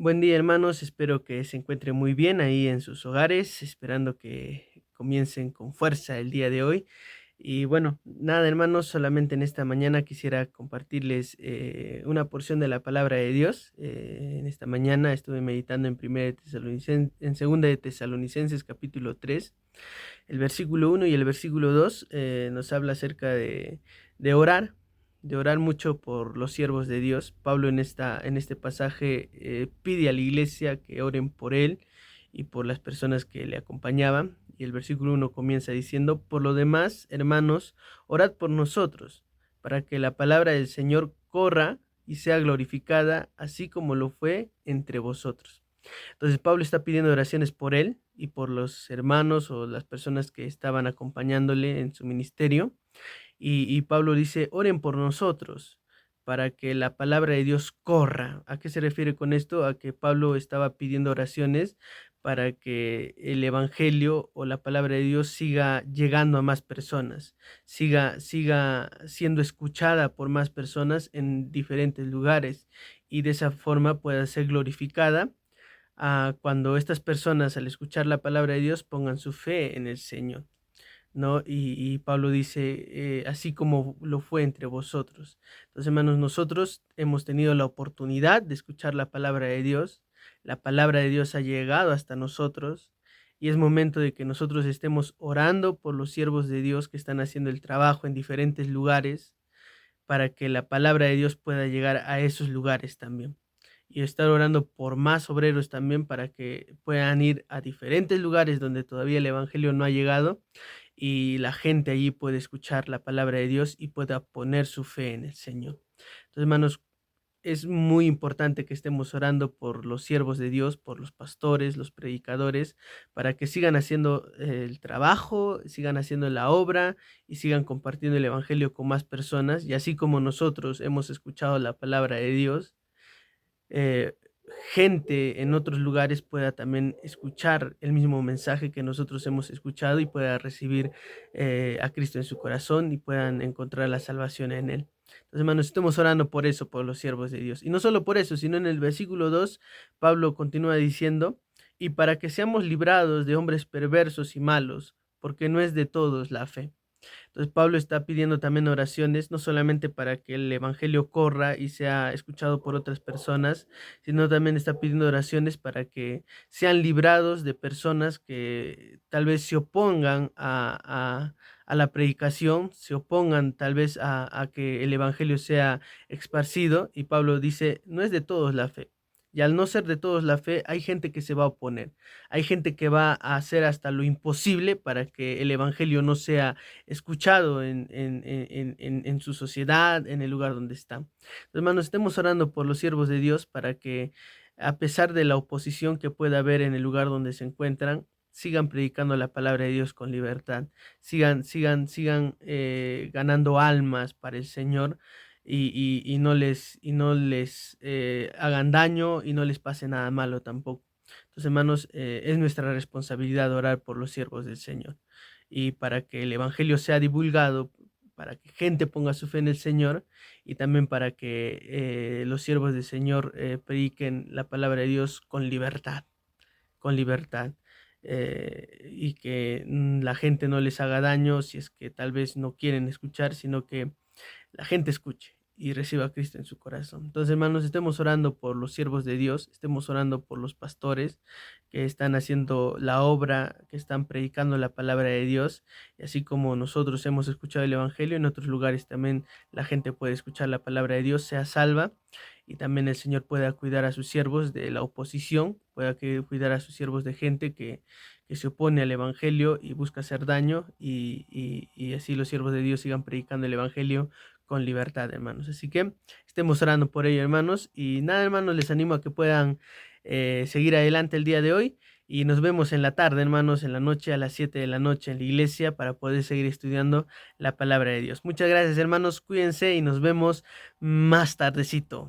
Buen día, hermanos. Espero que se encuentren muy bien ahí en sus hogares, esperando que comiencen con fuerza el día de hoy. Y bueno, nada, hermanos, solamente en esta mañana quisiera compartirles una porción de la palabra de Dios. En esta mañana estuve meditando en en Segunda de Tesalonicenses capítulo 3, el versículo 1 y el versículo 2 nos habla acerca de orar, de orar mucho por los siervos de Dios. Pablo en este pasaje pide a la iglesia que oren por él y por las personas que le acompañaban. Y el versículo 1 comienza diciendo: por lo demás, hermanos, orad por nosotros, para que la palabra del Señor corra y sea glorificada, así como lo fue entre vosotros. Entonces Pablo está pidiendo oraciones por él y por los hermanos o las personas que estaban acompañándole en su ministerio. Y Pablo dice: oren por nosotros para que la palabra de Dios corra. ¿A qué se refiere con esto? A que Pablo estaba pidiendo oraciones para que el evangelio o la palabra de Dios siga llegando a más personas, siga siendo escuchada por más personas en diferentes lugares, y de esa forma pueda ser glorificada cuando estas personas, al escuchar la palabra de Dios, pongan su fe en el Señor, ¿no? Y Pablo dice, así como lo fue entre vosotros. Entonces, hermanos, nosotros hemos tenido la oportunidad de escuchar la palabra de Dios. La palabra de Dios ha llegado hasta nosotros, y es momento de que nosotros estemos orando por los siervos de Dios que están haciendo el trabajo en diferentes lugares, para que la palabra de Dios pueda llegar a esos lugares también. Y estar orando por más obreros también, para que puedan ir a diferentes lugares donde todavía el evangelio no ha llegado, y la gente allí puede escuchar la palabra de Dios y pueda poner su fe en el Señor. Entonces, hermanos, es muy importante que estemos orando por los siervos de Dios, por los pastores, los predicadores, para que sigan haciendo el trabajo, sigan haciendo la obra y sigan compartiendo el evangelio con más personas. Y así como nosotros hemos escuchado la palabra de Dios, eh, gente en otros lugares pueda también escuchar el mismo mensaje que nosotros hemos escuchado, y pueda recibir a Cristo en su corazón y puedan encontrar la salvación en él. Entonces, hermanos, estemos orando por eso, por los siervos de Dios. Y no solo por eso, sino en el versículo 2, Pablo continúa diciendo: y para que seamos librados de hombres perversos y malos, porque no es de todos la fe. Entonces Pablo está pidiendo también oraciones, no solamente para que el evangelio corra y sea escuchado por otras personas, sino también está pidiendo oraciones para que sean librados de personas que tal vez se opongan a la predicación, se opongan tal vez a que el evangelio sea esparcido. Y Pablo dice: no es de todos la fe. Y al no ser de todos la fe, hay gente que se va a oponer, hay gente que va a hacer hasta lo imposible para que el evangelio no sea escuchado en su sociedad, en el lugar donde está. Hermanos, estemos orando por los siervos de Dios, para que, a pesar de la oposición que pueda haber en el lugar donde se encuentran, sigan predicando la palabra de Dios con libertad, sigan ganando almas para el Señor, y no les hagan daño y no les pase nada malo tampoco. Entonces, hermanos, es nuestra responsabilidad orar por los siervos del Señor, y para que el evangelio sea divulgado, para que gente ponga su fe en el Señor, y también para que los siervos del Señor prediquen la palabra de Dios con libertad, y que la gente no les haga daño si es que tal vez no quieren escuchar, sino que la gente escuche y reciba a Cristo en su corazón. Entonces, hermanos, estemos orando por los siervos de Dios, estemos orando por los pastores que están haciendo la obra, que están predicando la palabra de Dios. Y así como nosotros hemos escuchado el evangelio, en otros lugares también la gente puede escuchar la palabra de Dios, sea salva, y también el Señor pueda cuidar a sus siervos de la oposición, pueda cuidar a sus siervos de gente que se opone al evangelio y busca hacer daño, y así los siervos de Dios sigan predicando el evangelio con libertad, hermanos. Así que estemos orando por ello, hermanos. Y nada, hermanos, les animo a que puedan seguir adelante el día de hoy. Y nos vemos en la tarde, hermanos, en la noche, a las 7 de la noche en la iglesia, para poder seguir estudiando la palabra de Dios. Muchas gracias, hermanos. Cuídense y nos vemos más tardecito.